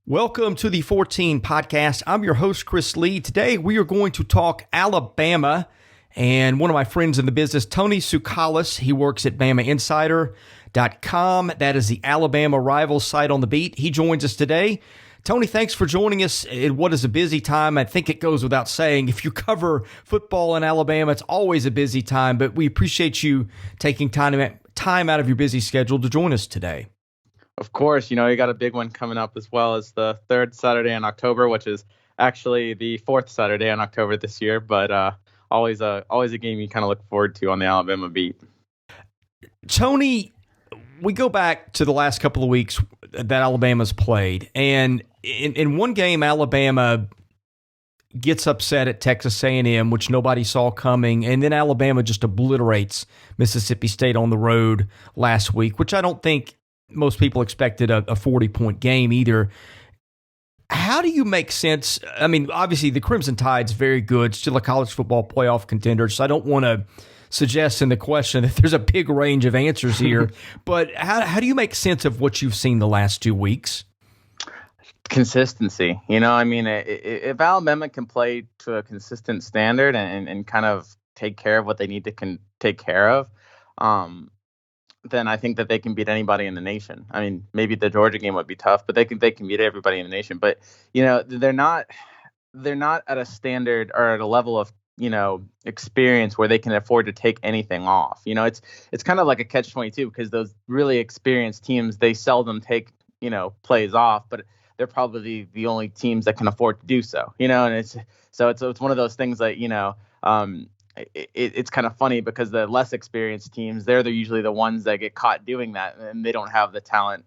Welcome to the 14 podcast. I'm your host, Chris Lee. Today, we are going to talk Alabama and one of my friends in the business, Tony Tsoukalas. He works at BamaInsider.com. That is the Alabama Rivals site on the beat. He joins us today. Tony, thanks for joining us in what is a busy time. I think it goes without saying, if you cover football in Alabama, it's always a busy time, but we appreciate you taking time out of your busy schedule to join us today. Of course, you got a big one coming up as well as the third Saturday in October, which is actually the fourth Saturday in October this year, but always a game you kind of look forward to on the Alabama beat. Tony, we go back to the last couple of weeks that Alabama's played, and in one game, Alabama gets upset at Texas A&M, which nobody saw coming, and then Alabama just obliterates Mississippi State on the road last week, which I don't think most people expected a 40-point game either. How do you make sense? I mean, obviously the Crimson Tide's very good, still a college football playoff contender, so I don't want to suggest in the question that there's a big range of answers here, but how do you make sense of what you've seen the last 2 weeks? Consistency. If Alabama can play to a consistent standard and kind of take care of what they need to take care of, then I think that they can beat anybody in the nation. I mean, maybe the Georgia game would be tough, but they can beat everybody in the nation. But they're not at a standard or at a level of experience where they can afford to take anything off. It's kind of like a catch-22 because those really experienced teams, they seldom take plays off, but they're probably the only teams that can afford to do so. And it's one of those things that it's kind of funny because the less experienced teams, they're usually the ones that get caught doing that, and they don't have the talent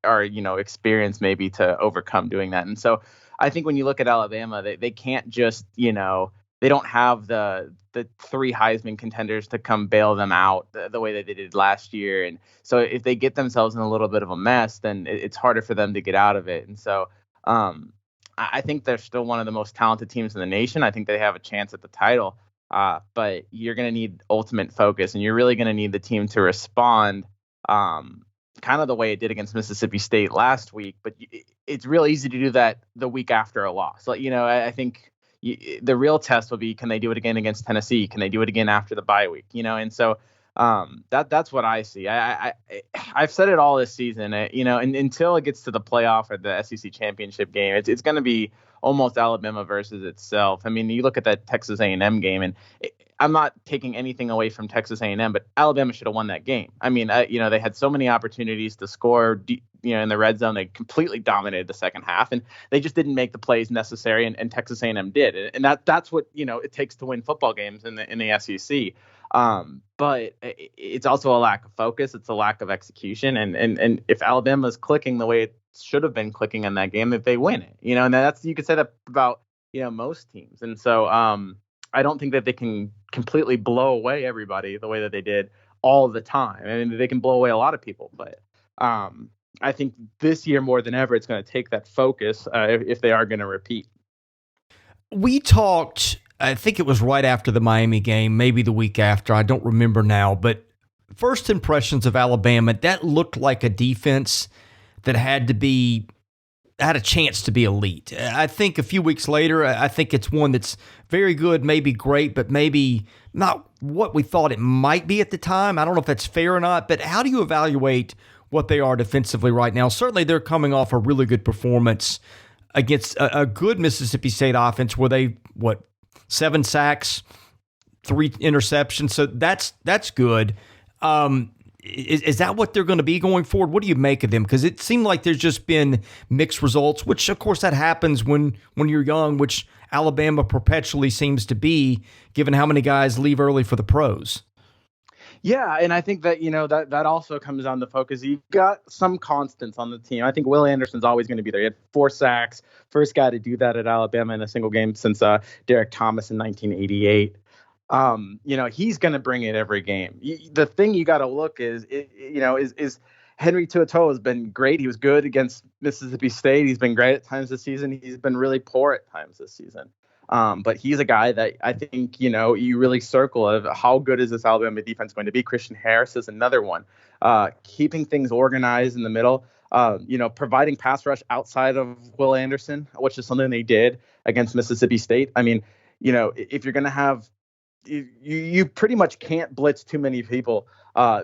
or experience maybe to overcome doing that. And so I think when you look at Alabama, they can't just they don't have the three Heisman contenders to come bail them out the way that they did last year. And so if they get themselves in a little bit of a mess, then it's harder for them to get out of it. And so I think they're still one of the most talented teams in the nation. I think they have a chance at the title. But you're going to need ultimate focus, and you're really going to need the team to respond kind of the way it did against Mississippi State last week. But it's real easy to do that the week after a loss. I think the real test will be, can they do it again against Tennessee? Can they do it again after the bye week? And so that's what I see. I've said it all this season, and until it gets to the playoff or the SEC championship game, it's going to be almost Alabama versus itself. I mean, you look at that Texas A&M game, and I'm not taking anything away from Texas A&M, but Alabama should have won that game. I mean, they had so many opportunities to score, in the red zone. They completely dominated the second half, and they just didn't make the plays necessary, and Texas A&M did. And that's what, it takes to win football games in the SEC. But it's also a lack of focus. It's a lack of execution. And if Alabama's clicking the way it should have been clicking in that game, if they win it, and you could say that about, most teams. And so, I don't think that they can completely blow away everybody the way that they did all the time. I mean, they can blow away a lot of people, but, I think this year more than ever, it's going to take that focus, if they are going to repeat. We talked, I think it was right after the Miami game, maybe the week after, I don't remember now, but first impressions of Alabama, that looked like a defense that had a chance to be elite. I think a few weeks later, I think it's one that's very good, maybe great, but maybe not what we thought it might be at the time. I don't know if that's fair or not, but how do you evaluate what they are defensively right now? Certainly they're coming off a really good performance against a good Mississippi State offense where they, 7 sacks, 3 interceptions. So that's good. Is that what they're going to be going forward? What do you make of them? Because it seemed like there's just been mixed results, which of course that happens when you're young, which Alabama perpetually seems to be, given how many guys leave early for the pros. Yeah, and I think that, that also comes down to focus. You've got some constants on the team. I think Will Anderson's always going to be there. He had 4 sacks, first guy to do that at Alabama in a single game since Derek Thomas in 1988. He's going to bring it every game. The thing you got to look is Henry To'oTo'o has been great. He was good against Mississippi State. He's been great at times this season. He's been really poor at times this season. But he's a guy that I think, you really circle of how good is this Alabama defense going to be. Christian Harris is another one. Keeping things organized in the middle, providing pass rush outside of Will Anderson, which is something they did against Mississippi State. I mean, if you're going to have, you pretty much can't blitz too many people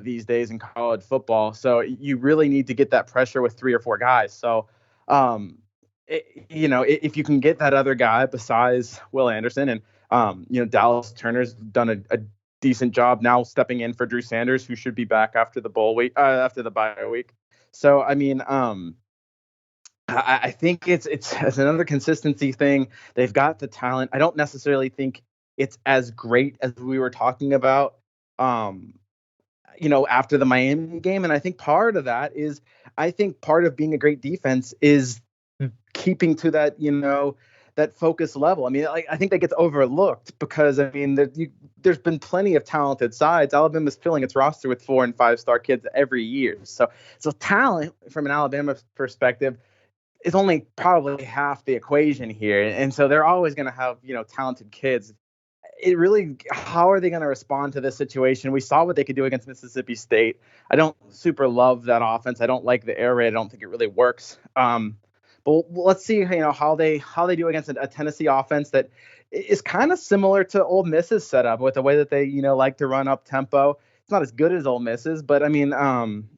these days in college football. So you really need to get that pressure with 3 or 4 guys. So, if you can get that other guy besides Will Anderson, and Dallas Turner's done a decent job now stepping in for Drew Sanders, who should be back after the bowl week, after the bye week. So I mean, I think it's another consistency thing. They've got the talent. I don't necessarily think it's as great as we were talking about, after the Miami game. And I think part of that is, I think part of being a great defense is keeping to that, that focus level. I mean, I think that gets overlooked because, I mean, there's been plenty of talented sides. Alabama's filling its roster with 4 and 5 star kids every year. So talent from an Alabama perspective is only probably half the equation here. And so they're always going to have, talented kids. It really, how are they going to respond to this situation? We saw what they could do against Mississippi State. I don't super love that offense. I don't like the air raid. I don't think it really works. But let's see, how they do against a Tennessee offense that is kind of similar to Ole Miss's setup with the way that they, like to run up tempo. It's not as good as Ole Miss's, but I mean,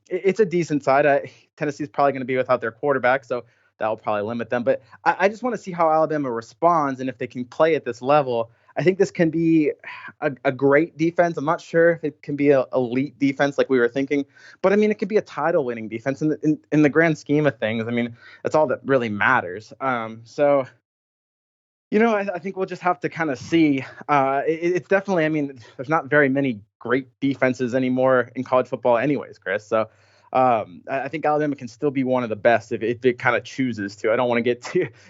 it's a decent side. Tennessee's probably going to be without their quarterback, so that will probably limit them. But I just want to see how Alabama responds, and if they can play at this level. I think this can be a great defense. I'm not sure if it can be an elite defense like we were thinking, but I mean, it could be a title-winning defense in the grand scheme of things. I mean, that's all that really matters. So, I think we'll just have to kind of see. It's definitely, I mean, there's not very many great defenses anymore in college football anyways, Chris. So I think Alabama can still be one of the best if it kind of chooses to. I don't want to get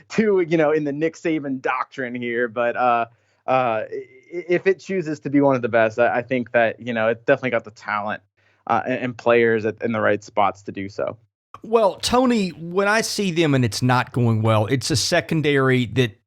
too in the Nick Saban doctrine here, but if it chooses to be one of the best, I think that, it's definitely got the talent and players in the right spots to do so. Well, Tony, when I see them and it's not going well, it's a secondary that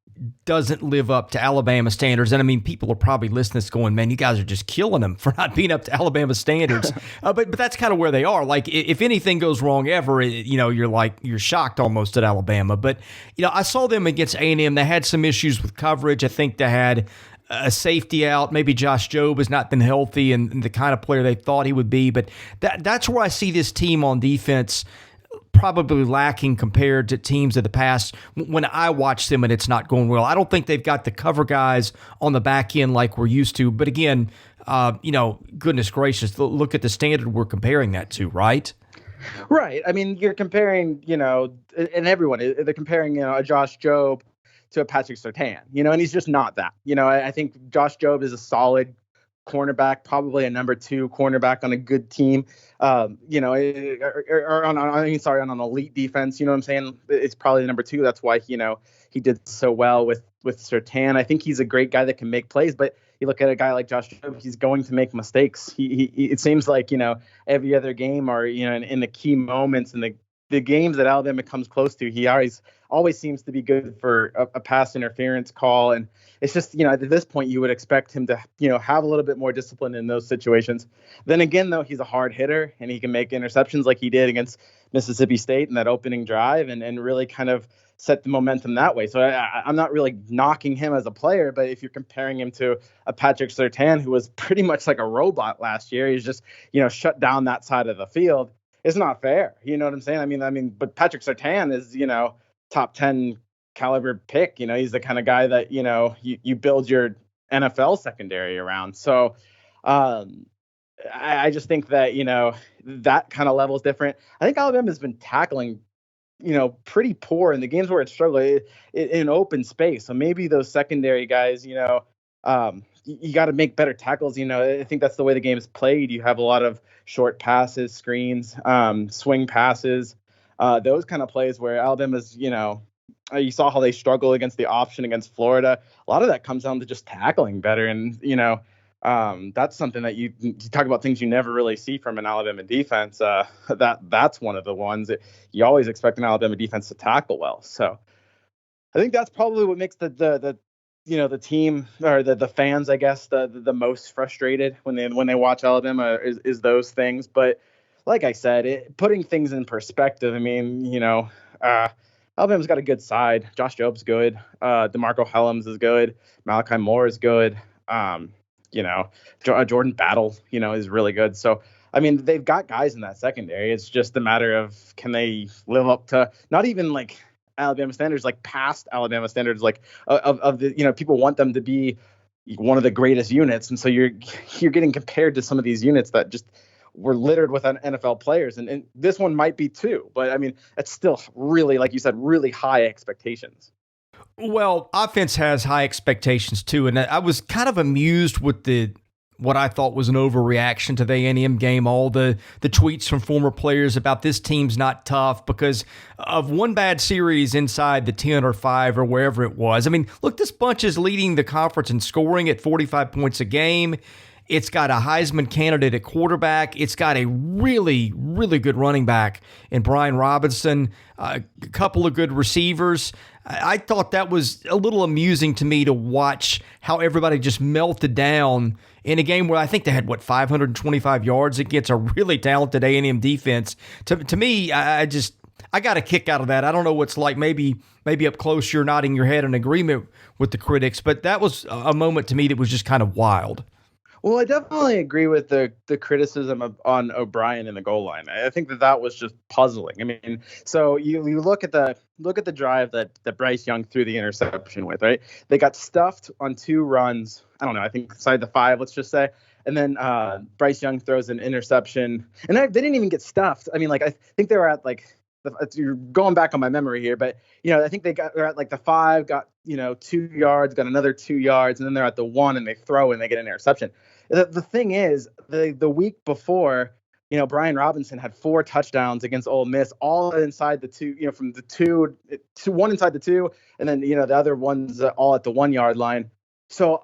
doesn't live up to Alabama standards. And I mean, people are probably listening to this going, man, you guys are just killing them for not being up to Alabama standards. But that's kind of where they are. Like, if anything goes wrong ever, you're shocked almost at Alabama. But, I saw them against A&M. They had some issues with coverage. I think they had a safety out. Maybe Josh Jobe has not been healthy and the kind of player they thought he would be. But that's where I see this team on defense probably lacking compared to teams of the past when I watch them and it's not going well. I don't think they've got the cover guys on the back end like we're used to. But again, goodness gracious, look at the standard we're comparing that to, right? Right. I mean, you're comparing, and everyone, they're comparing, a Josh Jobe to a Patrick Surtain, and he's just not that. I think Josh Jobe is a solid cornerback, probably a number 2 cornerback on a good team, on an elite defense. You know what I'm saying? It's probably the number 2. That's why, he did so well with Surtain. I think he's a great guy that can make plays, but you look at a guy like Josh Jobe, he's going to make mistakes. He it seems like, every other game or, in the key moments and the games that Alabama comes close to, he always seems to be good for a pass interference call. And it's just, at this point, you would expect him to, have a little bit more discipline in those situations. Then again, though, he's a hard hitter and he can make interceptions like he did against Mississippi State in that opening drive and really kind of set the momentum that way. So I'm not really knocking him as a player, but if you're comparing him to a Patrick Surtain, who was pretty much like a robot last year, he's just, shut down that side of the field. It's not fair. You know what I'm saying? I mean, but Patrick Surtain is, top 10 caliber pick. He's the kind of guy that, you build your NFL secondary around. So I just think that, that kind of level is different. I think Alabama's been tackling, pretty poor in the games where it's struggling in open space. So maybe those secondary guys, you got to make better tackles. I think that's the way the game is played. You have a lot of short passes, screens, swing passes, those kind of plays where Alabama's, you saw how they struggle against the option against Florida. A lot of that comes down to just tackling better. And, that's something that you talk about, things you never really see from an Alabama defense. That's one of the ones that you always expect an Alabama defense to tackle well. So I think that's probably what makes the the team or the fans, I guess, the most frustrated when they watch Alabama is those things. But like I said, putting things in perspective, I mean, Alabama's got a good side. Josh Job's good. DeMarco Hellams is good. Malachi Moore is good. You know, Jordan Battle, is really good. So, I mean, they've got guys in that secondary. It's just a matter of, can they live up to not even like Alabama standards, like past Alabama standards, like of the, people want them to be one of the greatest units. And so you're getting compared to some of these units that just were littered with NFL players. And this one might be too, but I mean, it's still really, like you said, really high expectations. Well, offense has high expectations too, and I was kind of amused with what I thought was an overreaction to the A&M game. All the tweets from former players about this team's not tough because of one bad series inside the 10 or 5 or wherever it was. I mean, look, this bunch is leading the conference in scoring at 45 points a game. It's got a Heisman candidate at quarterback. It's got a really, really good running back in Brian Robinson, a couple of good receivers. I thought that was a little amusing to me to watch how everybody just melted down in a game where I think they had, 525 yards against a really talented A&M defense. To me, I got a kick out of that. I don't know what's like. Maybe up close you're nodding your head in agreement with the critics, but that was a moment to me that was just kind of wild. Well, I definitely agree with the criticism on O'Brien in the goal line. I think that was just puzzling. I mean, so you look at the drive that Bryce Young threw the interception with, right? They got stuffed on 2 runs. I don't know. I think inside the 5, let's just say. And then Bryce Young throws an interception, and they didn't even get stuffed. I mean, like, I think they were at you're going back on my memory here, but I think they're at like the 5, got 2 yards, got another 2 yards, and then they're at the 1 and they throw and they get an interception. The thing is, the week before, Brian Robinson had 4 touchdowns against Ole Miss, all inside the 2, from the 2 to 1 inside the 2, and then the other ones all at the 1 yard line. So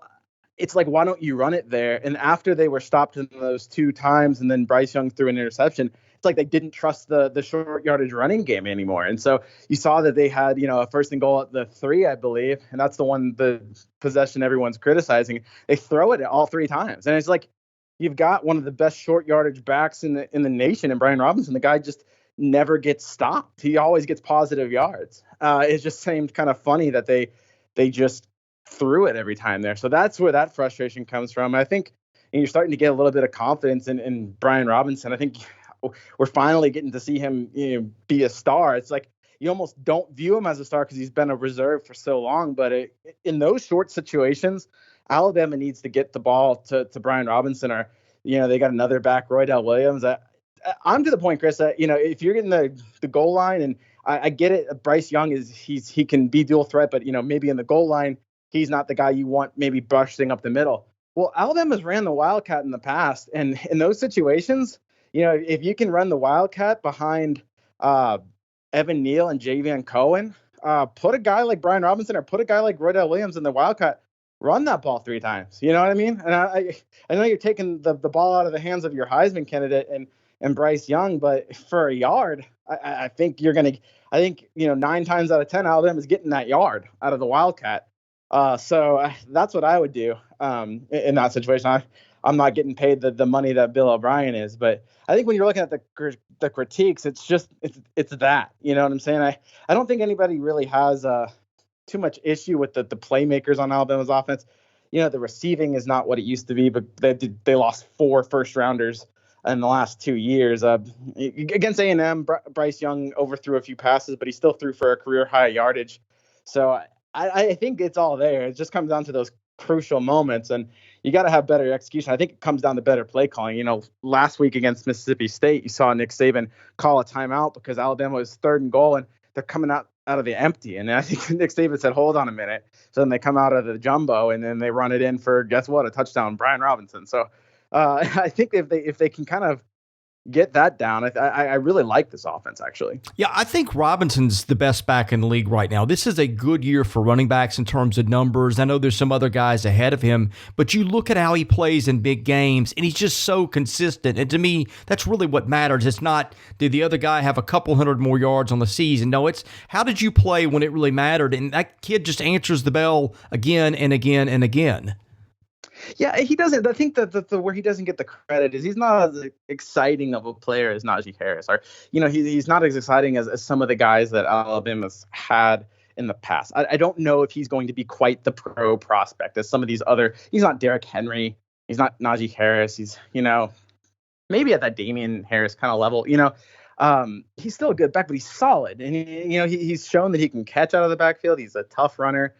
it's like, why don't you run it there? And after they were stopped in those 2 times, and then Bryce Young threw an interception, it's like they didn't trust the short yardage running game anymore. And so you saw that they had, a first and goal at the 3, I believe. And that's the possession everyone's criticizing. They throw it all 3 times. And it's like, you've got one of the best short yardage backs in the nation, and Brian Robinson. The guy just never gets stopped. He always gets positive yards. It just seemed kind of funny that they just threw it every time there. So that's where that frustration comes from. I think you're starting to get a little bit of confidence in Brian Robinson. I think we're finally getting to see him be a star. It's like you almost don't view him as a star because he's been a reserve for so long. But in those short situations, Alabama needs to get the ball to Brian Robinson, or they got another back, Roydell Williams. I'm to the point, Chris, that if you're getting the goal line, and I get it, Bryce Young he can be dual threat, but maybe in the goal line he's not the guy you want maybe bursting up the middle. Well, Alabama's ran the Wildcat in the past, and in those situations, if you can run the Wildcat behind Evan Neal and Javion Cohen, put a guy like Brian Robinson or put a guy like Roydell Williams in the Wildcat, run that ball 3 times. You know what I mean? And I know you're taking the ball out of the hands of your Heisman candidate and Bryce Young, but for a yard, I think 9 times out of 10, Alabama's getting that yard out of the Wildcat. So that's what I would do in that situation. I'm not getting paid the money that Bill O'Brien is, but I think when you're looking at the critiques, it's that, you know what I'm saying? I don't think anybody really has too much issue with the playmakers on Alabama's offense. The receiving is not what it used to be, but they lost 4 first rounders in the last 2 years. Against A&M, Bryce Young overthrew a few passes, but he still threw for a career high yardage. So I think it's all there. It just comes down to those crucial moments, and you got to have better execution. I think it comes down to better play calling. Last week against Mississippi State, you saw Nick Saban call a timeout because Alabama was 3rd and goal, and they're coming out of the empty. And I think Nick Saban said, hold on a minute. So then they come out of the jumbo, and then they run it in for, guess what, a touchdown, Brian Robinson. So I think if they can kind of get that down, I really like this offense, actually. Yeah, I think Robinson's the best back in the league right now. This is a good year for running backs in terms of numbers. I know there's some other guys ahead of him, but you look at how he plays in big games, and he's just so consistent. And to me, that's really what matters. It's not, did the other guy have a couple hundred more yards on the season? No, it's how did you play when it really mattered? And that kid just answers the bell again and again and again. Yeah, he doesn't. I think that the where he doesn't get the credit is he's not as exciting of a player as Najee Harris, or he's not as exciting as some of the guys that Alabama's had in the past. I don't know if he's going to be quite the pro prospect as some of these other. He's not Derrick Henry. He's not Najee Harris. He's maybe at that Damian Harris kind of level. He's still a good back, but he's solid, and he's shown that he can catch out of the backfield. He's a tough runner.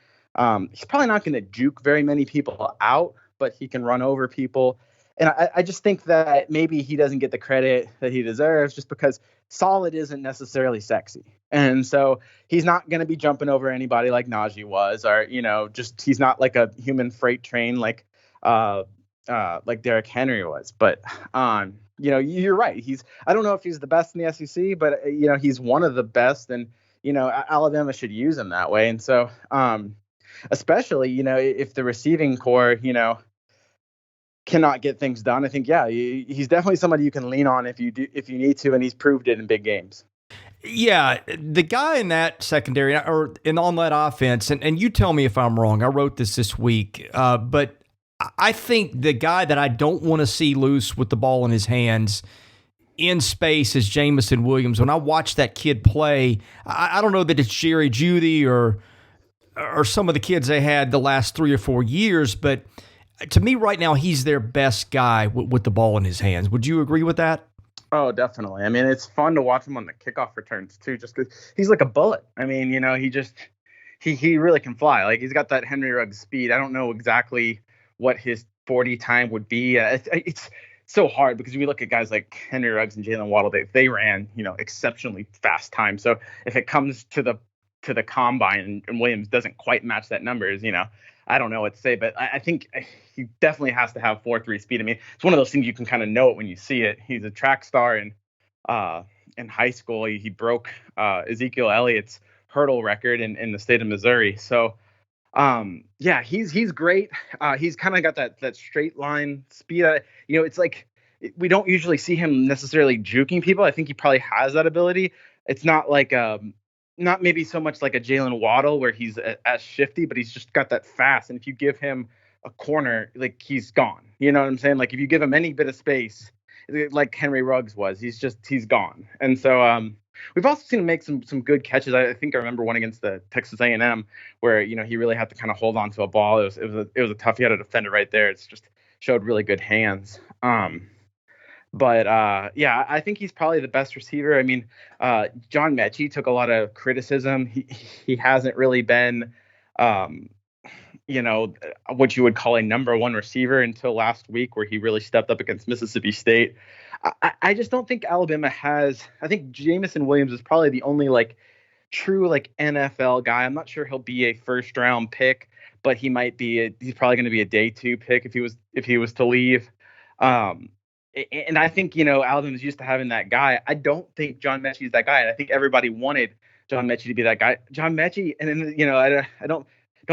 He's probably not going to juke very many people out, but he can run over people. And I just think that maybe he doesn't get the credit that he deserves just because solid isn't necessarily sexy. And so he's not going to be jumping over anybody like Najee was, or, just he's not like a human freight train like Derrick Henry was. But, you're right. I don't know if he's the best in the SEC, but, he's one of the best. And, Alabama should use him that way. And so, especially, if the receiving core, cannot get things done, I think, he's definitely somebody you can lean on if you need to, and he's proved it in big games. Yeah, the guy in that secondary or on that offense, and you tell me if I'm wrong. I wrote this week, but I think the guy that I don't want to see loose with the ball in his hands in space is Jamison Williams. When I watch that kid play, I don't know that it's Jerry Jeudy or some of the kids they had the last 3 or 4 years, but to me right now, he's their best guy with the ball in his hands. Would you agree with that? Oh, definitely. I mean, it's fun to watch him on the kickoff returns too, just because he's like a bullet. I mean, he really can fly. Like, he's got that Henry Ruggs speed. I don't know exactly what his 40 time would be. It's so hard because we look at guys like Henry Ruggs and Jalen Waddle. They ran, exceptionally fast time. So if it comes to the combine and Williams doesn't quite match that numbers, I don't know what to say, but I think he definitely has to have 4.3 speed. I mean, it's one of those things you can kind of know it when you see it. He's a track star in high school. He broke Ezekiel Elliott's hurdle record in the state of Missouri. So, he's great. He's kind of got that straight line speed. It's like we don't usually see him necessarily juking people. I think he probably has that ability. It's not like not maybe so much like a Jalen Waddle where he's as shifty, but he's just got that fast. And if you give him a corner, like, he's gone. You know what I'm saying? Like, if you give him any bit of space, like Henry Ruggs was, he's gone. And so we've also seen him make some good catches. I think I remember one against the Texas A&M where, he really had to kind of hold on to a ball. It was a tough. He had a defender right there. It's just showed really good hands. But I think he's probably the best receiver. I mean, John Mechie took a lot of criticism. He hasn't really been, what you would call a number one receiver until last week, where he really stepped up against Mississippi State. I just don't think Alabama has. I think Jamison Williams is probably the only true NFL guy. I'm not sure he'll be a first round pick, but he might be. He's probably going to be a day 2 pick if he was to leave. And I think, Alabama's used to having that guy. I don't think John Mechie is that guy. And I think everybody wanted John Mechie to be that guy. John Mechie, and then, I don't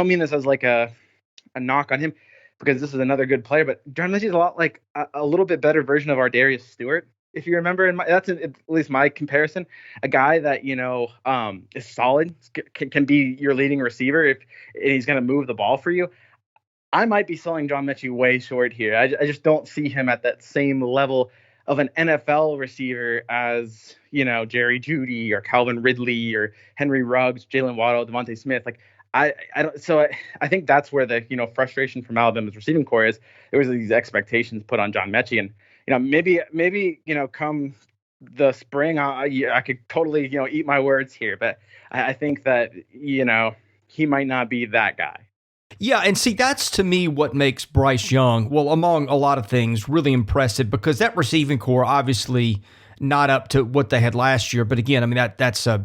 mean this as like a knock on him, because this is another good player, but John Mechie is a lot like a little bit better version of our Darius Stewart, if you remember. That's at least my comparison. A guy that, is solid, can be your leading receiver if he's going to move the ball for you. I might be selling John Mechie way short here. I just don't see him at that same level of an NFL receiver as, Jerry Jeudy or Calvin Ridley or Henry Ruggs, Jalen Waddle, Devontae Smith. I don't. So I think that's where the frustration from Alabama's receiving core is. There was these expectations put on John Mechie, and maybe come the spring, I could totally eat my words here, but I think that he might not be that guy. Yeah, and see, that's to me what makes Bryce Young, well, among a lot of things, really impressive, because that receiving core obviously not up to what they had last year. But again, I mean, that's a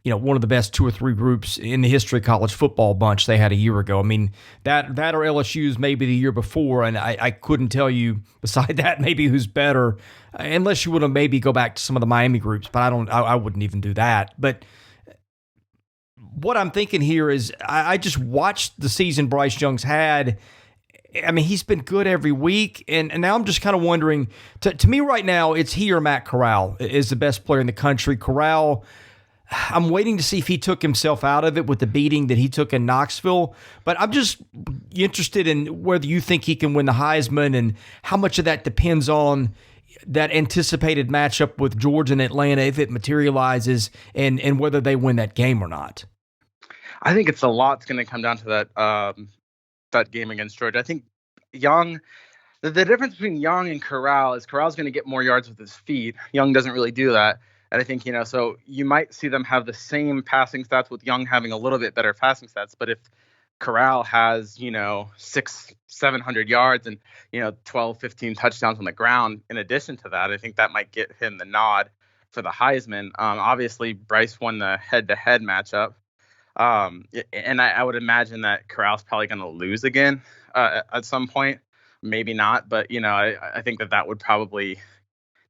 one of the best 2 or 3 groups in the history of college football bunch they had a year ago. I mean, that or LSU's maybe the year before, and I couldn't tell you beside that maybe who's better, unless you want to maybe go back to some of the Miami groups, but I wouldn't even do that. But what I'm thinking here is I just watched the season Bryce Young's had. I mean, he's been good every week, and now I'm just kind of wondering, to me right now, it's he or Matt Corral is the best player in the country. Corral, I'm waiting to see if he took himself out of it with the beating that he took in Knoxville. But I'm just interested in whether you think he can win the Heisman and how much of that depends on that anticipated matchup with Georgia and Atlanta, if it materializes, and whether they win that game or not. I think it's a lot's going to come down to that game against Georgia. I think Young, the difference between Young and Corral is Corral's going to get more yards with his feet. Young doesn't really do that. And I think, so you might see them have the same passing stats with Young having a little bit better passing stats. But if Corral has, 600-700 yards and, 12, 15 touchdowns on the ground, in addition to that, I think that might get him the nod for the Heisman. Obviously, Bryce won the head-to-head matchup. And I would imagine that Corral's probably going to lose again at some point. Maybe not. But, I think that would probably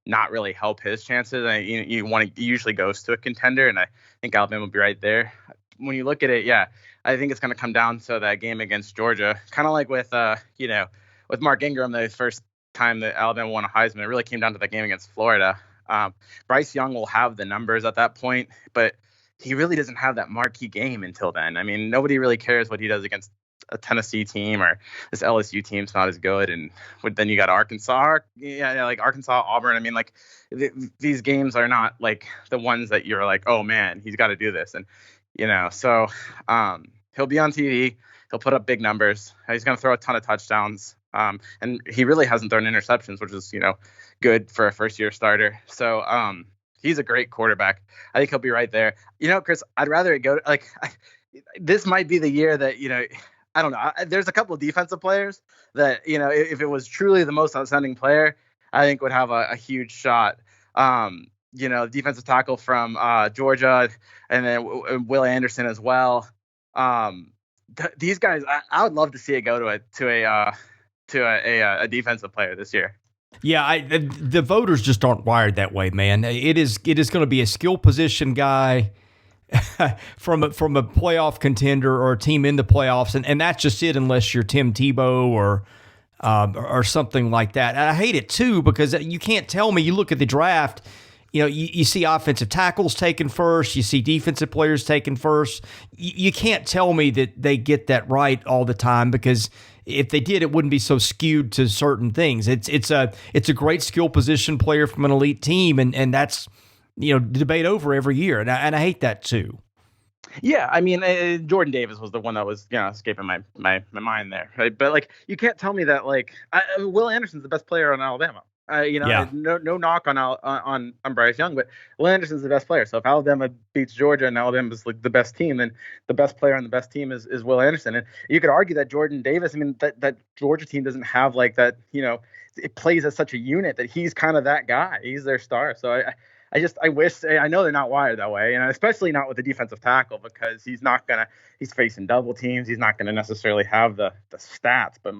not really help his chances. He usually goes to a contender, and I think Alabama will be right there. When you look at it, I think it's going to come down to that game against Georgia, kind of like with with Mark Ingram, the first time that Alabama won a Heisman. It really came down to that game against Florida. Bryce Young will have the numbers at that point, but he really doesn't have that marquee game until then. I mean, nobody really cares what he does against a Tennessee team, or this LSU team's not as good. And then you got Arkansas, like Arkansas, Auburn. I mean, like these games are not like the ones that you're like, oh man, he's got to do this. And, so he'll be on TV. He'll put up big numbers. He's going to throw a ton of touchdowns. And he really hasn't thrown interceptions, which is, good for a first-year starter. So he's a great quarterback. I think he'll be right there. Chris, I'd rather it go this might be the year that, I don't know. There's a couple of defensive players that, if it was truly the most outstanding player, I think would have a huge shot. Defensive tackle from Georgia, and then Will Anderson as well. These guys, I would love to see it go to a defensive player this year. Yeah, the voters just aren't wired that way, man. It is going to be a skill position guy from a playoff contender or a team in the playoffs, and that's just it, unless you're Tim Tebow or something like that. And I hate it too, because you can't tell me. You look at the draft, you see offensive tackles taken first, you see defensive players taken first. You can't tell me that they get that right all the time, because if they did, it wouldn't be so skewed to certain things. It's a great skill position player from an elite team, and that's debate over every year, and I hate that too. Yeah, I mean, Jordan Davis was the one that was escaping my mind there, right? But you can't tell me that Will Anderson's the best player on Alabama. No knock on Bryce Young, but Will Anderson's the best player. So if Alabama beats Georgia and Alabama's the best team, then the best player on the best team is Will Anderson. And you could argue that Jordan Davis, that Georgia team doesn't have that, it plays as such a unit that he's kind of that guy. He's their star. So I wish, I know they're not wired that way, and especially not with the defensive tackle, because he's facing double teams. He's not going to necessarily have the stats, but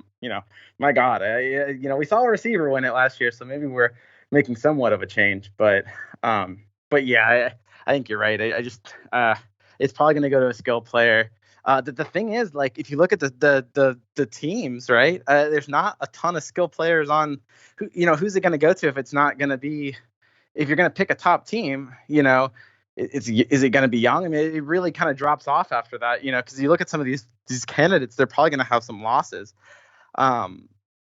my God, we saw a receiver win it last year, so maybe we're making somewhat of a change, but yeah, I think you're right. I just, it's probably going to go to a skill player. The thing is, if you look at the teams, right, there's not a ton of skill players on who's it going to go to if it's not going to be, if you're going to pick a top team, is it going to be Young? I mean, it really kind of drops off after that, because you look at some of these candidates, they're probably going to have some losses. You're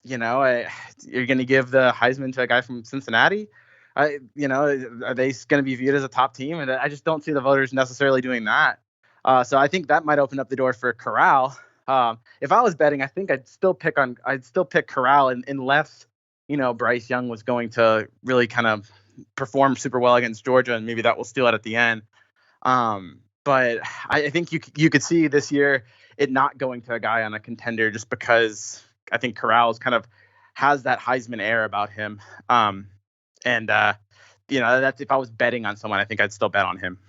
going to give the Heisman to a guy from Cincinnati. Are they going to be viewed as a top team? And I just don't see the voters necessarily doing that. So I think that might open up the door for Corral. If I was betting, I think I'd still pick Corral unless, Bryce Young was going to really kind of perform super well against Georgia, and maybe that will steal it at the end. But I think you could see this year it not going to a guy on a contender, just because I think Corral's kind of has that Heisman air about him. That's, if I was betting on someone, I think I'd still bet on him.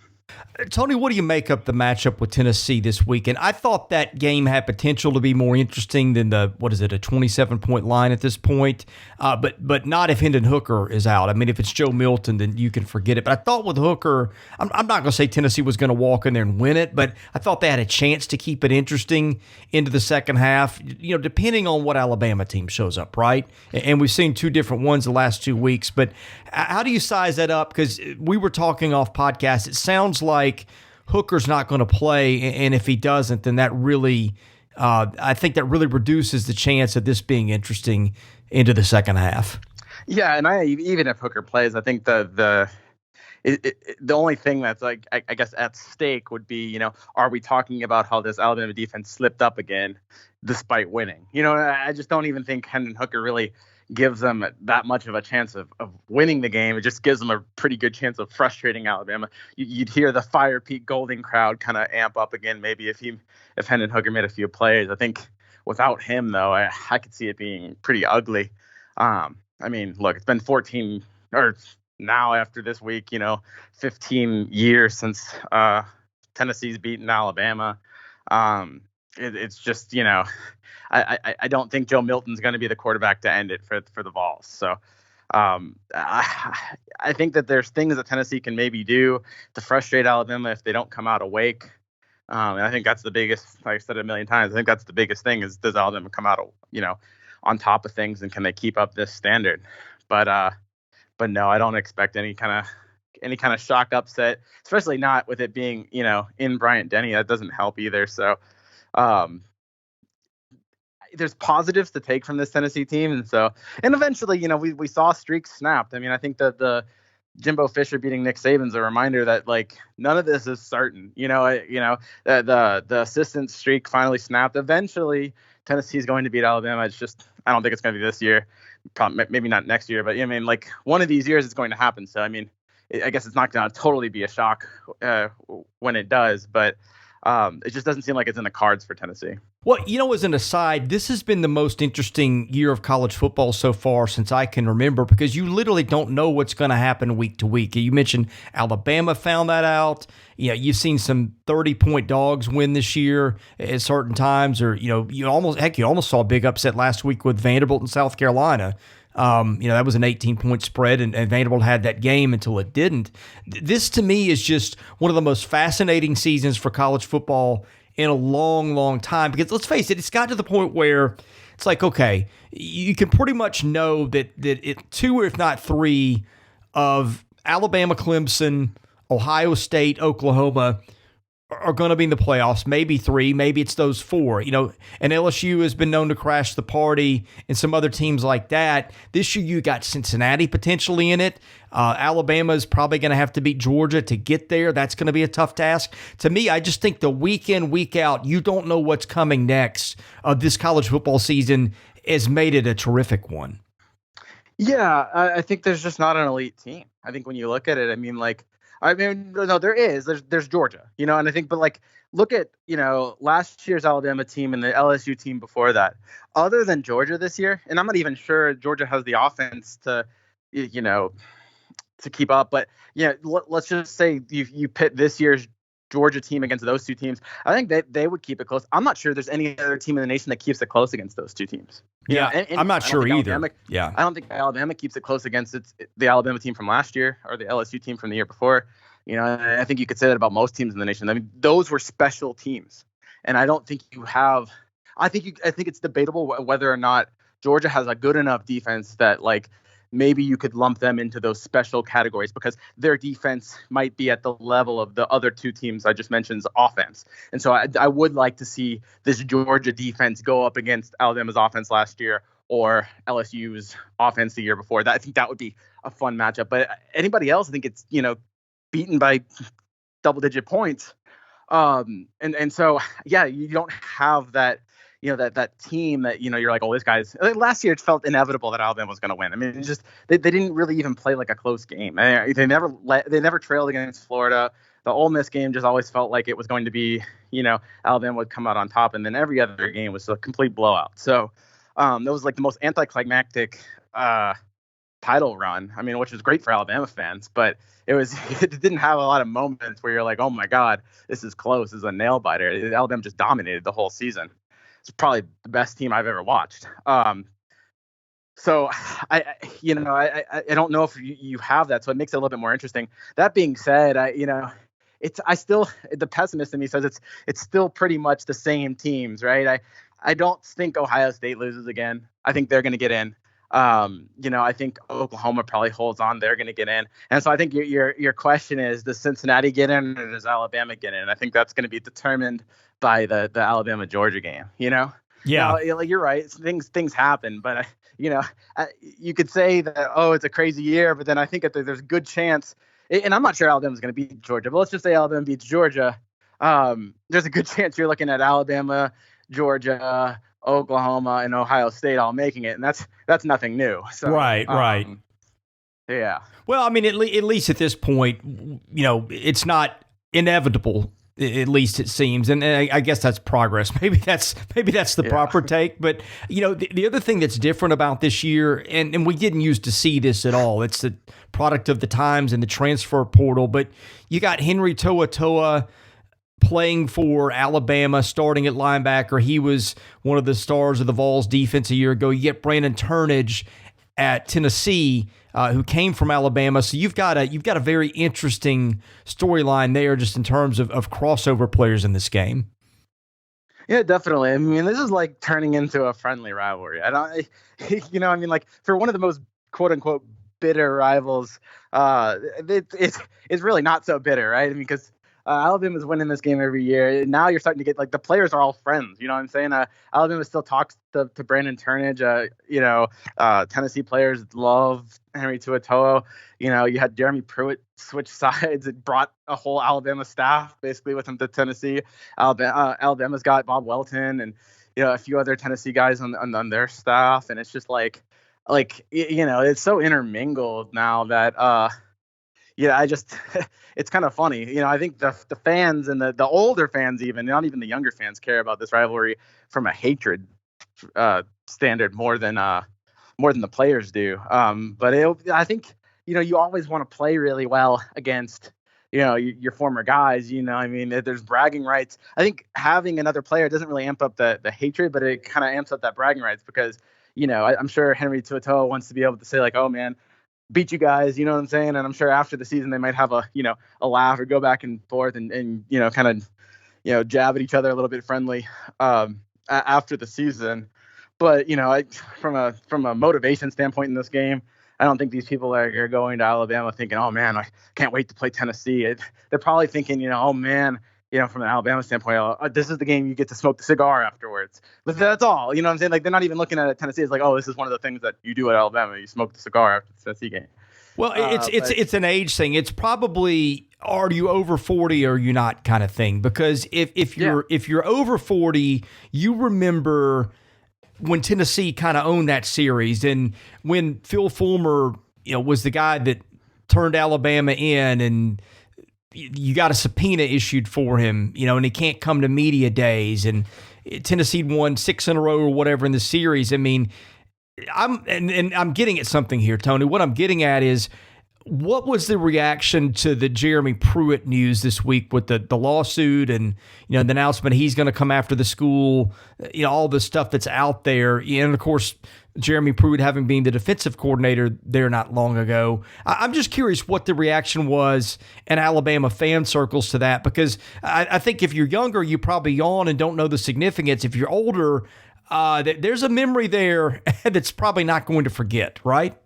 Tony, what do you make of the matchup with Tennessee this weekend? I thought that game had potential to be more interesting than a 27-point line at this point. But not if Hendon Hooker is out. I mean, if it's Joe Milton, then you can forget it. But I thought with Hooker, I'm not going to say Tennessee was going to walk in there and win it, but I thought they had a chance to keep it interesting into the second half, depending on what Alabama team shows up, right? And we've seen two different ones the last 2 weeks. But how do you size that up? Because we were talking off podcast. It sounds like Hooker's not going to play, and if he doesn't, then that really, I think that really reduces the chance of this being interesting into the second half. Yeah, and even if Hooker plays, I think the only thing that's like I guess at stake would be, are we talking about how this Alabama defense slipped up again despite winning? I just don't even think Hendon Hooker really gives them that much of a chance of winning the game. It just gives them a pretty good chance of frustrating Alabama. You'd hear the Fire Pete Golding crowd kind of amp up again, maybe if Hendon Hooker made a few plays. I think without him, though, I could see it being pretty ugly. I mean, look, it's been 14 or now after this week, 15 years since Tennessee's beaten Alabama. It's just, I don't think Joe Milton's going to be the quarterback to end it for the Vols. So I think that there's things that Tennessee can maybe do to frustrate Alabama if they don't come out awake. And I think that's the biggest, like I said a million times, I think that's the biggest thing is, does Alabama come out, on top of things, and can they keep up this standard? But no, I don't expect any kind of shock upset, especially not with it being, in Bryant-Denny. That doesn't help either. So there's positives to take from this Tennessee team. And eventually, we saw streaks snapped. I mean, I think that the Jimbo Fisher beating Nick Saban's a reminder that none of this is certain. The assistant streak finally snapped. Eventually, Tennessee's going to beat Alabama. It's just, I don't think it's going to be this year. Probably, maybe not next year, but one of these years it's going to happen. So, I mean, I guess it's not going to totally be a shock when it does, but it just doesn't seem like it's in the cards for Tennessee. Well, as an aside, this has been the most interesting year of college football so far since I can remember, because you literally don't know what's going to happen week to week. You mentioned Alabama found that out. You've seen some 30-point dogs win this year at certain times, or you almost saw a big upset last week with Vanderbilt and South Carolina. That was an 18-point spread, and Vanderbilt had that game until it didn't. This, to me, is just one of the most fascinating seasons for college football in a long, long time. Because let's face it, it's got to the point where it's like, okay, you can pretty much know that two, if not three, of Alabama, Clemson, Ohio State, Oklahoma are going to be in the playoffs, maybe three, maybe it's those four, and LSU has been known to crash the party and some other teams like that. This year you got Cincinnati potentially in it. Alabama is probably going to have to beat Georgia to get there. That's going to be a tough task. To me, I just think the week in, week out, you don't know what's coming next. This college football season has made it a terrific one. Yeah, I think there's just not an elite team. I think when you look at it, no, there is. There's Georgia, and I think, but look at, last year's Alabama team and the LSU team before that. Other than Georgia this year, and I'm not even sure Georgia has the offense to keep up, but let's just say you pit this year's Georgia team against those two teams. I think they would keep it close. I'm not sure there's any other team in the nation that keeps it close against those two teams. And I'm not sure either. I don't think Alabama keeps it close against the Alabama team from last year or the LSU team from the year before. I think you could say that about most teams in the nation. I mean, those were special teams, and I don't think you have. I think it's debatable whether or not Georgia has a good enough defense that maybe you could lump them into those special categories, because their defense might be at the level of the other two teams I just mentioned's offense. And so I would like to see this Georgia defense go up against Alabama's offense last year or LSU's offense the year before. I think that would be a fun matchup. But anybody else, I think it's, beaten by double-digit points. And so, yeah, you don't have that, that team that, you're like, oh, this guy's last year. It felt inevitable that Alabama was going to win. I mean, it's just, they didn't really even play like a close game. They never trailed against Florida. The Ole Miss game just always felt like it was going to be, Alabama would come out on top. And then every other game was a complete blowout. So that was the most anticlimactic title run. I mean, which was great for Alabama fans, but it didn't have a lot of moments where you're like, oh my God, this is close. This is a nail biter. Alabama just dominated the whole season. It's probably the best team I've ever watched. So I don't know if you have that, so it makes it a little bit more interesting. That being said, the pessimist in me says it's still pretty much the same teams, right? I don't think Ohio State loses again. I think they're going to get in. I think Oklahoma probably holds on. They're going to get in. And so I think your question is, does Cincinnati get in or does Alabama get in? And I think that's going to be determined by the Alabama Georgia game. Yeah. Now, you're right. Things happen, but you could say that, it's a crazy year, but then I think that there's a good chance, and I'm not sure Alabama's going to beat Georgia, but let's just say Alabama beats Georgia. There's a good chance you're looking at Alabama, Georgia, Oklahoma, and Ohio State all making it, and that's nothing new. So, right. Yeah. Well, I mean, at least at this point, it's not inevitable. At least it seems, and I guess that's progress. Maybe that's the proper take. But the other thing that's different about this year, and we didn't used to see this at all. It's the product of the times and the transfer portal. But you got Henry To'oTo'o playing for Alabama, starting at linebacker. He was one of the stars of the Vols defense a year ago. You get Brandon Turnage at Tennessee, who came from Alabama. So you've got a very interesting storyline there, just in terms of crossover players in this game. Yeah, definitely. I mean, this is like turning into a friendly rivalry. Like for one of the most quote unquote bitter rivals, it's really not so bitter, right? I mean, because Alabama's winning this game every year. Now you're starting to get, like, the players are all friends. You know what I'm saying? Alabama still talks to Brandon Turnage. Tennessee players love Henry To'oTo'o. You had Jeremy Pruitt switch sides. It brought a whole Alabama staff basically with him to Tennessee. Alabama's got Bob Welton and a few other Tennessee guys on their staff, and it's just like it's so intermingled now that it's kind of funny. I think the fans and the older fans, even not even the younger fans, care about this rivalry from a hatred standard more than the players do. But I think you always want to play really well against your former guys. There's bragging rights. I think having another player doesn't really amp up the hatred, but it kind of amps up that bragging rights because I'm sure Henry To'oTo'o wants to be able to say, like, oh man, beat you guys, you know what I'm saying? And I'm sure after the season they might have a laugh or go back and forth and kind of jab at each other a little bit friendly after the season. But from a motivation standpoint in this game, I don't think these people are going to Alabama thinking, oh man, I can't wait to play Tennessee. They're probably thinking, oh man, from an Alabama standpoint, this is the game you get to smoke the cigar afterwards. But that's all, you know what I'm saying? Like, they're not even looking at Tennessee as like, oh, this is one of the things that you do at Alabama. You smoke the cigar after the Tennessee game. Well, it's an age thing. It's probably, are you over 40 or are you not kind of thing? Because if you're over 40, you remember when Tennessee kind of owned that series, and when Phil Fulmer, was the guy that turned Alabama in, and you got a subpoena issued for him, and he can't come to media days, and Tennessee won 6 in a row or whatever in the series. I mean, I'm getting at something here, Tony. What I'm getting at is, what was the reaction to the Jeremy Pruitt news this week with the lawsuit and the announcement he's going to come after the school, all the stuff that's out there, and of course Jeremy Pruitt having been the defensive coordinator there not long ago. I'm just curious what the reaction was in Alabama fan circles to that, because I think if you're younger, you probably yawn and don't know the significance. If you're older, there's a memory there that's probably not going to forget, right?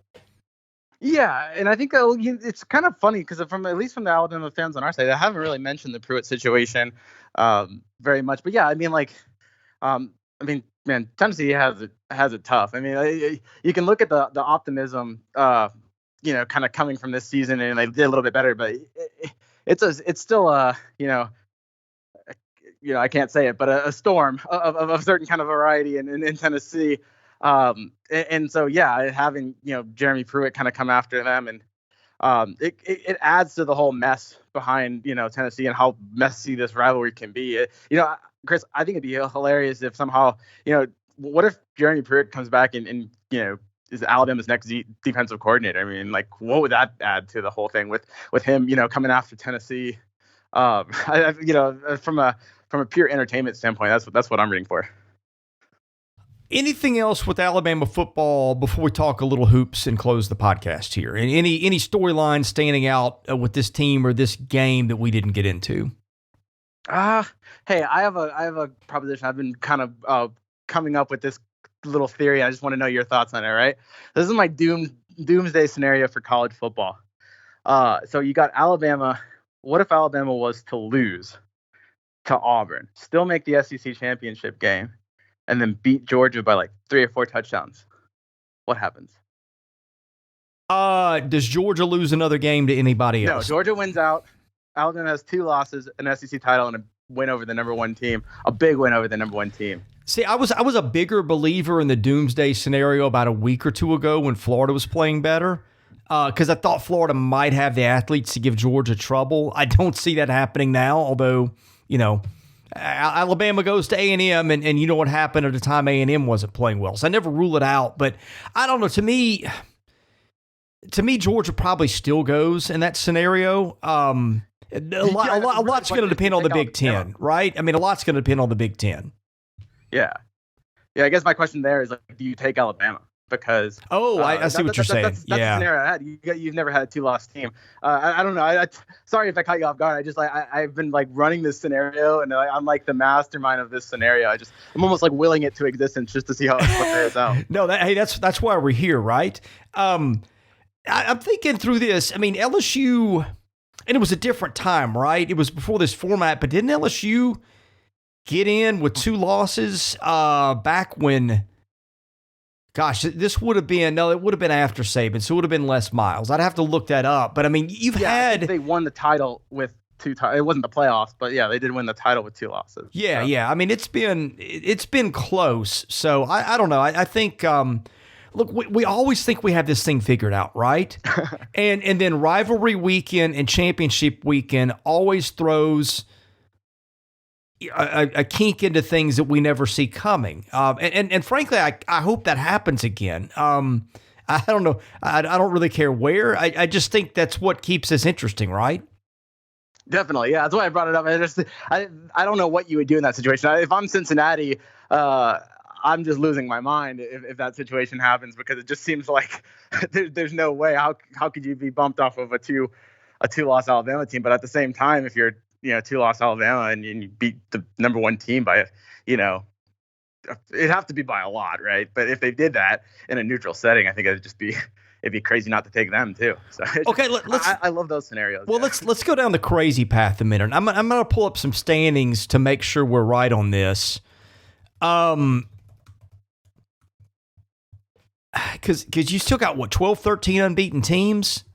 Yeah, and I think it's kind of funny because at least from the Alabama fans on our side, I haven't really mentioned the Pruitt situation very much. But yeah, man, Tennessee has it tough. I mean, you can look at the optimism, kind of coming from this season, and they did a little bit better, but it's still I can't say it, but a storm of a certain kind of variety in Tennessee. And so, yeah, having, Jeremy Pruitt kind of come after them, and it adds to the whole mess behind, Tennessee and how messy this rivalry can be. Chris, I think it'd be hilarious if somehow, what if Jeremy Pruitt comes back and is Alabama's next defensive coordinator. I mean, like, what would that add to the whole thing with him, coming after Tennessee? From a pure entertainment standpoint, that's what I'm rooting for. Anything else with Alabama football before we talk a little hoops and close the podcast here? And any storylines standing out with this team or this game that we didn't get into? Hey, I have a proposition. I've been kind of coming up with this little theory. I just want to know your thoughts on it. Right, this is my doomsday scenario for college football. So you got Alabama. What if Alabama was to lose to Auburn, still make the SEC championship game, and then beat Georgia by like 3 or 4 touchdowns? What happens? Does Georgia lose another game to anybody else? No, Georgia wins out. Alabama has 2 losses, an SEC title, and a win over the number 1 team. A big win over the number 1 team. See, I was a bigger believer in the doomsday scenario about a week or 2 ago when Florida was playing better, because I thought Florida might have the athletes to give Georgia trouble. I don't see that happening now, although, Alabama goes to A&M, and you know what happened at the time A&M wasn't playing well. So I never rule it out, but I don't know. To me, Georgia probably still goes in that scenario. A lot's going to depend on the Big Ten, right? I mean, a lot's going to depend on the Big Ten. Yeah. I guess my question there is, like, do you take Alabama? Because I see what you're saying. That's the scenario I had. You've never had a 2-loss team. I don't know. Sorry if I caught you off guard. I've been like running this scenario, and I'm like the mastermind of this scenario. I'm almost like willing it to existence just to see how it plays out. No, that's why we're here, right? I'm thinking through this. I mean, LSU, and it was a different time, right? It was before this format, but didn't LSU get in with 2 losses back when? Gosh, this would have been it would have been after Saban, so it would have been Les Miles. I'd have to look that up, but I mean, I think they won the title with 2 titles. It wasn't the playoffs, but yeah, they did win the title with 2 losses. Yeah, yeah. I mean, it's been close. So I don't know. I think look, we always think we have this thing figured out, right? and then rivalry weekend and championship weekend always throws a kink into things that we never see coming. And frankly, I hope that happens again. I don't know. I don't really care where. I just think that's what keeps us interesting, right? Definitely. Yeah. That's why I brought it up. I don't know what you would do in that situation. If I'm Cincinnati, I'm just losing my mind if that situation happens, because it just seems like there's no way. How could you be bumped off of a 2-loss Alabama team? But at the same time, if you're 2-loss Alabama and you beat the number 1 team by, it'd have to be by a lot, right? But if they did that in a neutral setting, I think it'd be crazy not to take them too. So okay, I love those scenarios. Well, let's go down the crazy path a minute. I'm going to pull up some standings to make sure we're right on this. Because you still got 12, 13 unbeaten teams.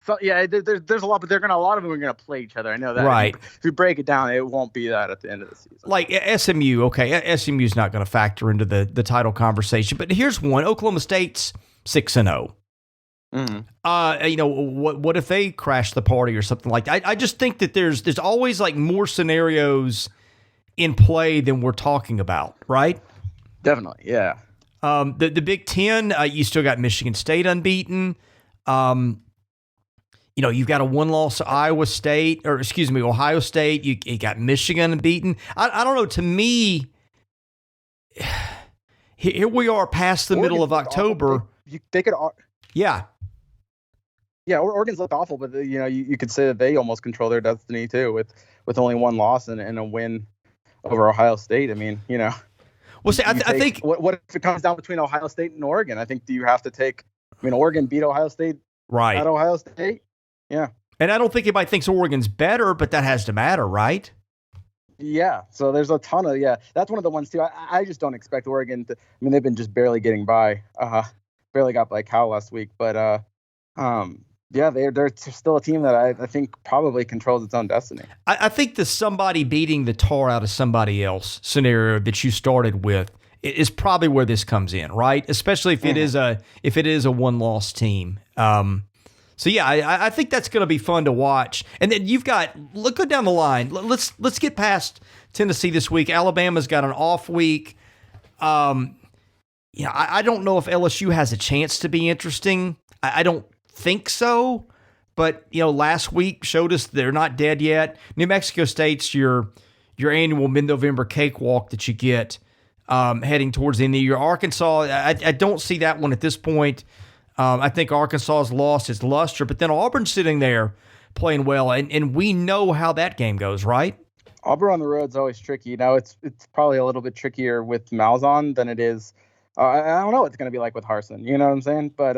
So yeah, there's a lot, but a lot of them are going to play each other. I know that. Right. If you break it down, it won't be that at the end of the season. Like SMU, okay, SMU's not going to factor into the title conversation. But here's one: Oklahoma State's 6-0. What if they crash the party or something like that? I just think that there's always like more scenarios in play than we're talking about, right? Definitely, yeah. The Big Ten, you still got Michigan State unbeaten. You've got a 1-loss Ohio State. You got Michigan unbeaten. I don't know. To me, here we are past the middle of October. They could. Yeah. Yeah, Oregon's looked awful, but you could say that they almost control their destiny too, with only 1 loss and a win over Ohio State. I mean, Well, see, I think what if it comes down between Ohio State and Oregon? I think do you have to take? I mean, Oregon beat Ohio State right at Ohio State. Yeah. And I don't think anybody thinks Oregon's better, but that has to matter, right? Yeah. So there's a ton of, that's one of the ones too. I just don't expect Oregon to, I mean, they've been just barely getting by, barely got by Cal last week, but, they're still a team that I think probably controls its own destiny. I think the somebody beating the tar out of somebody else scenario that you started with is probably where this comes in, right? Especially if it is a 1-loss team. So yeah, I think that's going to be fun to watch. And then you've got go down the line. Let's get past Tennessee this week. Alabama's got an off week. I don't know if LSU has a chance to be interesting. I don't think so. But, last week showed us they're not dead yet. New Mexico State's your annual mid-November cakewalk that you get heading towards the end of the year. Arkansas, I don't see that one at this point. I think Arkansas has lost its luster, but then Auburn's sitting there playing well, and we know how that game goes, right? Auburn on the road is always tricky. Now it's probably a little bit trickier with Malzahn than it is. I don't know what it's going to be like with Harsin. You know what I'm saying? But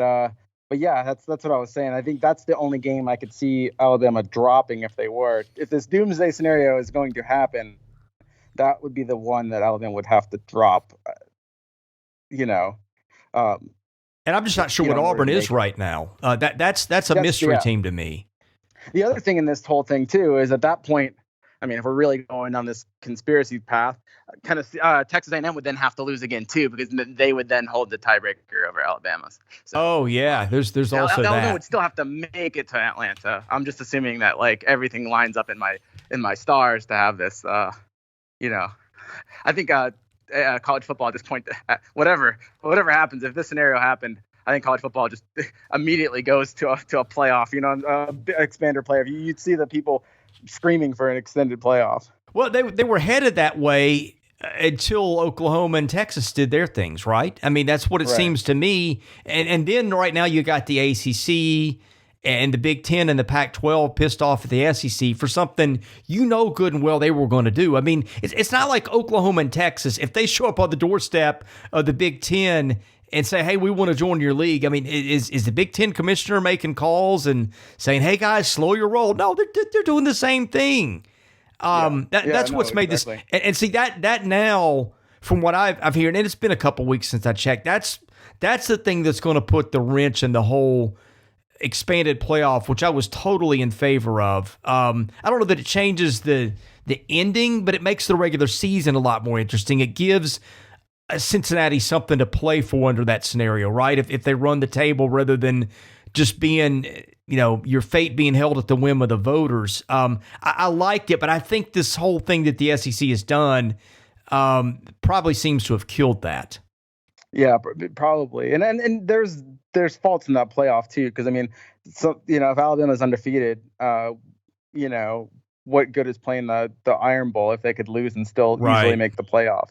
yeah, that's what I was saying. I think that's the only game I could see Alabama dropping if they were. If this doomsday scenario is going to happen, that would be the one that Alabama would have to drop. And I'm just not sure what Auburn is right now. That's a mystery team to me. The other thing in this whole thing too is at that point, I mean, if we're really going on this conspiracy path, kind of Texas A&M would then have to lose again too, because they would then hold the tiebreaker over Alabama's. So, there's also that. Alabama would still have to make it to Atlanta. I'm just assuming that like everything lines up in my stars to have this. I think college football at this point, whatever happens, if this scenario happened, I think college football just immediately goes to a playoff. Expander playoff. You'd see the people screaming for an extended playoff. Well, they were headed that way until Oklahoma and Texas did their things, right? I mean, that's what it seems to me. And then right now you got the ACC and the Big Ten and the Pac-12 pissed off at the SEC for something good and well they were going to do. I mean, it's not like Oklahoma and Texas, if they show up on the doorstep of the Big Ten and say, hey, we want to join your league. I mean, is the Big Ten commissioner making calls and saying, hey, guys, slow your roll? No, they're doing the same thing. That's what's made this. And see, that now, from what I've heard, and it's been a couple weeks since I checked, that's the thing that's going to put the wrench in the whole expanded playoff, which I was totally in favor of. I don't know that it changes the ending, but it makes the regular season a lot more interesting. It gives Cincinnati something to play for under that scenario, right? If they run the table rather than just being, your fate being held at the whim of the voters. I like it, but I think this whole thing that the SEC has done probably seems to have killed that. Yeah, probably. And there's faults in that playoff too, because I mean, if Alabama's undefeated, what good is playing the Iron Bowl if they could lose and still easily make the playoff?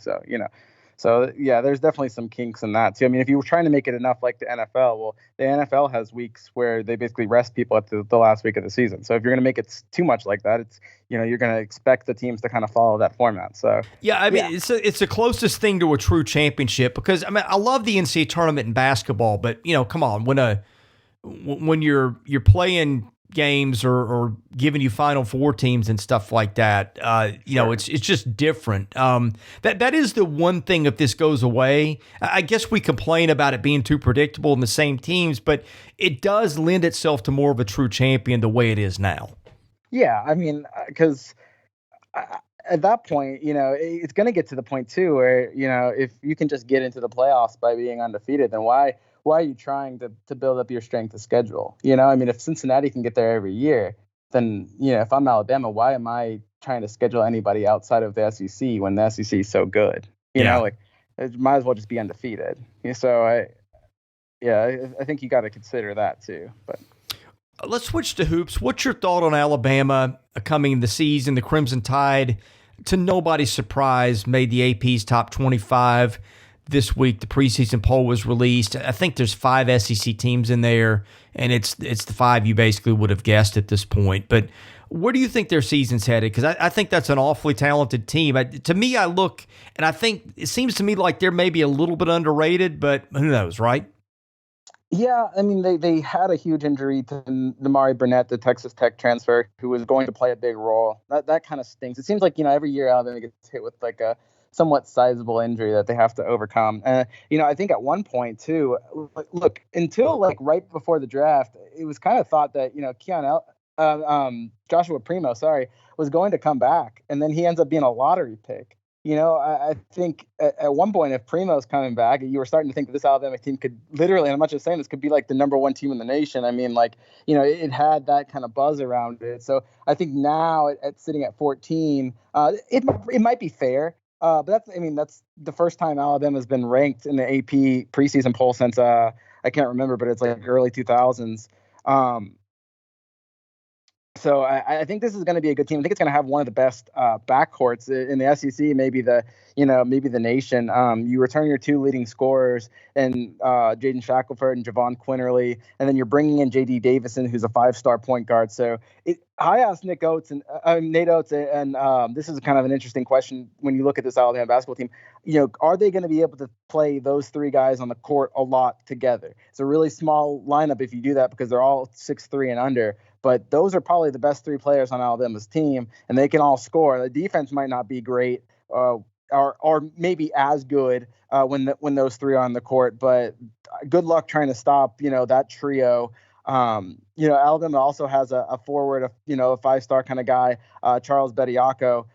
So yeah, there's definitely some kinks in that too. I mean, if you were trying to make it enough like the NFL, well, the NFL has weeks where they basically rest people at the last week of the season. So if you're going to make it too much like that, it's you're going to expect the teams to kind of follow that format. So yeah, I mean, it's the closest thing to a true championship, because I mean, I love the NCAA tournament in basketball, but come on, when you're playing games or giving you Final Four teams and stuff like that, it's just different. That is the one thing. If this goes away, I guess we complain about it being too predictable in the same teams, but it does lend itself to more of a true champion the way it is now. Yeah, I mean, because at that point, it's going to get to the point too where if you can just get into the playoffs by being undefeated, then why are you trying to build up your strength of schedule? I mean, if Cincinnati can get there every year, then, if I'm Alabama, why am I trying to schedule anybody outside of the SEC when the SEC is so good? It might as well just be undefeated. So I think you got to consider that too. But let's switch to hoops. What's your thought on Alabama coming the season? The Crimson Tide, to nobody's surprise, made the AP's top 25. This week, the preseason poll was released. I think there's 5 SEC teams in there, and it's the 5 you basically would have guessed at this point. But where do you think their season's headed? Because I think that's an awfully talented team. To me, I look, and I think it seems to me like they're maybe a little bit underrated, but who knows, right? Yeah, I mean, they had a huge injury to Namari Burnett, the Texas Tech transfer, who was going to play a big role. That kind of stinks. It seems like, every year Alabama gets hit with like a somewhat sizable injury that they have to overcome. I think at one point too, look, until like right before the draft, it was kind of thought that, Joshua Primo, was going to come back, and then he ends up being a lottery pick. I think at one point, if Primo's coming back, you were starting to think that this Alabama team could literally, and I'm not just saying this, could be like the number 1 team in the nation. I mean, it had that kind of buzz around it. So I think now at sitting at 14, it might be fair But that's the first time Alabama's been ranked in the AP preseason poll since I can't remember, but it's like early 2000s. So I think this is going to be a good team. I think it's going to have one of the best backcourts in the SEC, maybe the nation. You return your two leading scorers and Jaden Shackelford and Javon Quinterly, and then you're bringing in J.D. Davison, who's a 5-star point guard. So I asked Nate Oats, and this is kind of an interesting question when you look at this Alabama basketball team. Are they going to be able to play those three guys on the court a lot together? It's a really small lineup if you do that because they're all 6'3" and under. But those are probably the best three players on Alabama's team, and they can all score. The defense might not be great, or maybe as good when those three are on the court. But good luck trying to stop that trio. Alabama also has a forward, a 5-star kind of guy, Charles Bediako.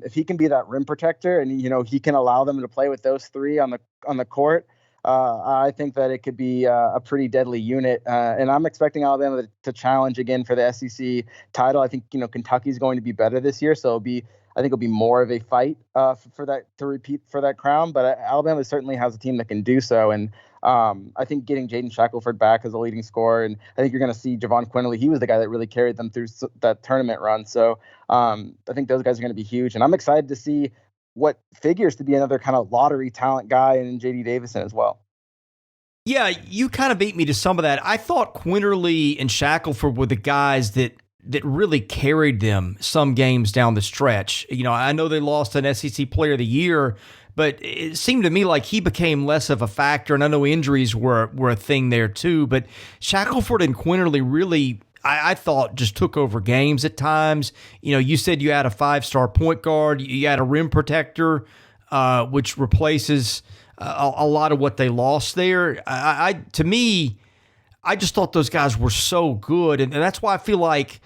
If he can be that rim protector, and he can allow them to play with those three on the court. I think that it could be a pretty deadly unit, and I'm expecting Alabama to challenge again for the SEC title. I think Kentucky's going to be better this year, so I think it'll be more of a fight for that to repeat for that crown. But Alabama certainly has a team that can do so, and I think getting Jaden Shackelford back as a leading scorer, and I think you're going to see Javon Quinterly. He was the guy that really carried them through that tournament run. So I think those guys are going to be huge, and I'm excited to see what figures to be another kind of lottery talent guy in J.D. Davison as well. Yeah, you kind of beat me to some of that. I thought Quinterly and Shackelford were the guys that really carried them some games down the stretch. I know they lost an SEC Player of the Year, but it seemed to me like he became less of a factor, and I know injuries were a thing there too, but Shackelford and Quinterly really, I thought, just took over games at times. You said you had a 5-star point guard, you had a rim protector, which replaces a lot of what they lost there. To me, I just thought those guys were so good, and that's why I feel like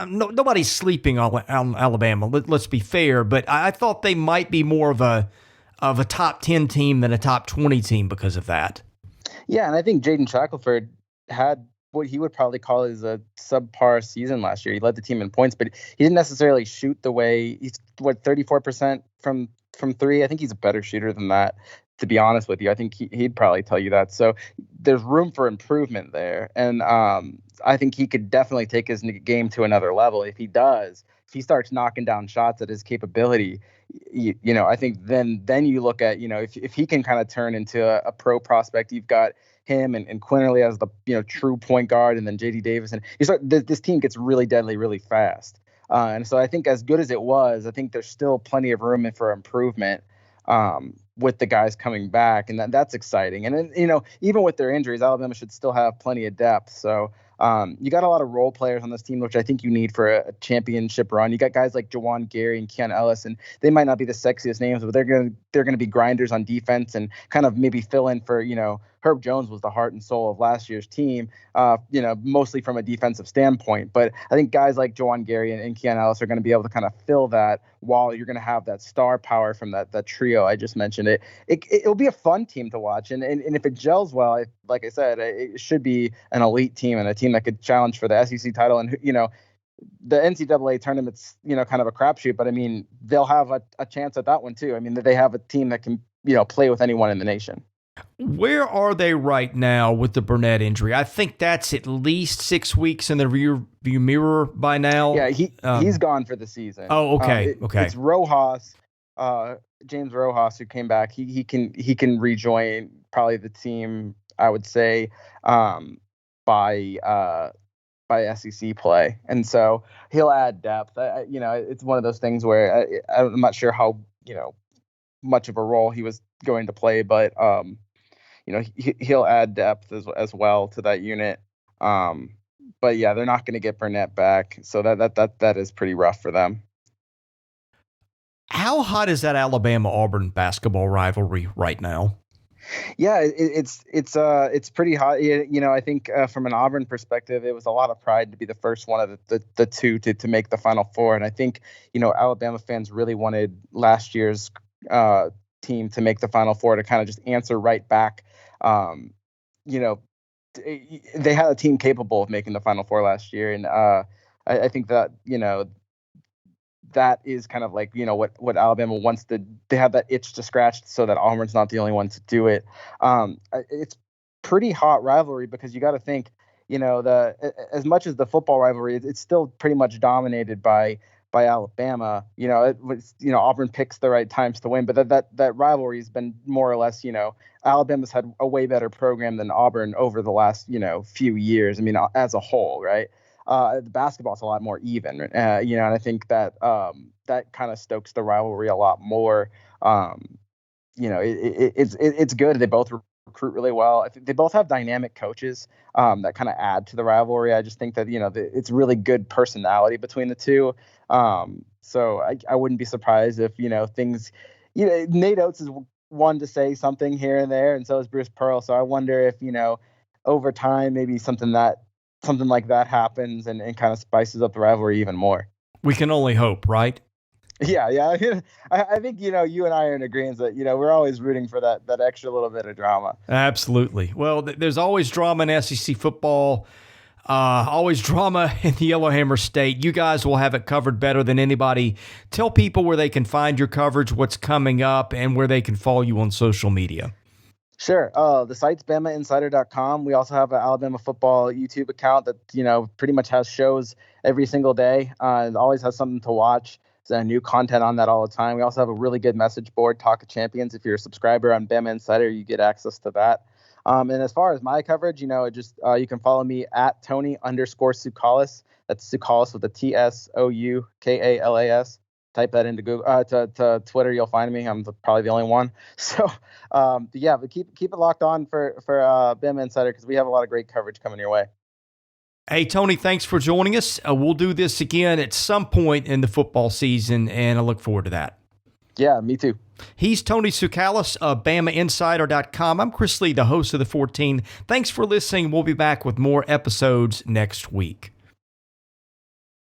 nobody's sleeping on Alabama. Let's be fair, but I thought they might be more of a top 10 team than a top 20 team because of that. Yeah, and I think Jaden Shackelford had what he would probably call as a subpar season last year. He led the team in points, but he didn't necessarily shoot the way he's 34% from three. I think he's a better shooter than that, to be honest with you. I think he'd probably tell you that. So there's room for improvement there. And I think he could definitely take his game to another level. If he starts knocking down shots at his capability, I think then you look at, if he can kind of turn into a pro prospect. You've got him and Quinterly as the true point guard, and then J.D. Davison. This team gets really deadly really fast. And so I think as good as it was, I think there's still plenty of room for improvement with the guys coming back, and that's exciting. And then, even with their injuries, Alabama should still have plenty of depth. So you got a lot of role players on this team, which I think you need for a championship run. You got guys like Jawan Gary and Keon Ellis, and they might not be the sexiest names, but they're gonna be grinders on defense and kind of maybe fill in for Herb Jones was the heart and soul of last year's team, mostly from a defensive standpoint. But I think guys like Jawan Gary and Keon Ellis are going to be able to kind of fill that while you're going to have that star power from that trio I just mentioned. It'll be a fun team to watch. And if it gels well, like I said, it should be an elite team and a team that could challenge for the SEC title. And, the NCAA tournament's, kind of a crapshoot, but I mean, they'll have a chance at that one too. I mean, they have a team that can, play with anyone in the nation. Where are they right now with the Burnett injury? I think that's at least 6 weeks in the rear view mirror by now. Yeah, he's gone for the season. Oh, okay, okay. It's Rojas, James Rojas, who came back. He can rejoin probably the team, I would say, by SEC play, and so he'll add depth. It's one of those things where I'm not sure how much of a role he was going to play, but he'll add depth as well to that unit. But yeah, they're not going to get Burnett back, so that is pretty rough for them. How hot is that Alabama-Auburn basketball rivalry right now? Yeah, it's pretty hot. I think from an Auburn perspective, it was a lot of pride to be the first one of the two to make the Final Four, and I think Alabama fans really wanted last year's team to make the Final Four to kind of just answer right back. They had a team capable of making the Final Four last year, and I think that that is kind of like, what Alabama wants to, they have that itch to scratch so that Auburn's not the only one to do it. It's pretty hot rivalry because you got to think, as much as the football rivalry, it's still pretty much dominated by Alabama. Auburn picks the right times to win, but that rivalry has been more or less, Alabama's had a way better program than Auburn over the last, few years. I mean, as a whole, right? The basketball's a lot more even, and I think that that kind of stokes the rivalry a lot more. It's good. They both recruit really well. I think they both have dynamic coaches that kind of add to the rivalry. I just think that it's really good personality between the two. So I wouldn't be surprised if things. Nate Oats is one to say something here and there, and so is Bruce Pearl. So I wonder if over time maybe something like that happens and kind of spices up the rivalry even more. We can only hope, right? Yeah. I think, you and I are in agreement that, we're always rooting for that extra little bit of drama. Absolutely. Well, there's always drama in SEC football, always drama in the Yellowhammer State. You guys will have it covered better than anybody. Tell people where they can find your coverage, what's coming up, and where they can follow you on social media. Sure. The site's BamaInsider.com. We also have an Alabama football YouTube account that, pretty much has shows every single day. It always has something to watch. There's new content on that all the time. We also have a really good message board, Talk of Champions. If you're a subscriber on Bama Insider, you get access to that. And as far as my coverage, you can follow me at Tony_Tsoukalas. That's Tsoukalas with a Tsoukalas. Type that into Google, to Twitter. You'll find me. I'm probably the only one. So, but keep it locked on for Bama Insider because we have a lot of great coverage coming your way. Hey, Tony, thanks for joining us. We'll do this again at some point in the football season, and I look forward to that. Yeah, me too. He's Tony Tsoukalas of BamaInsider.com. I'm Chris Lee, the host of The 14. Thanks for listening. We'll be back with more episodes next week.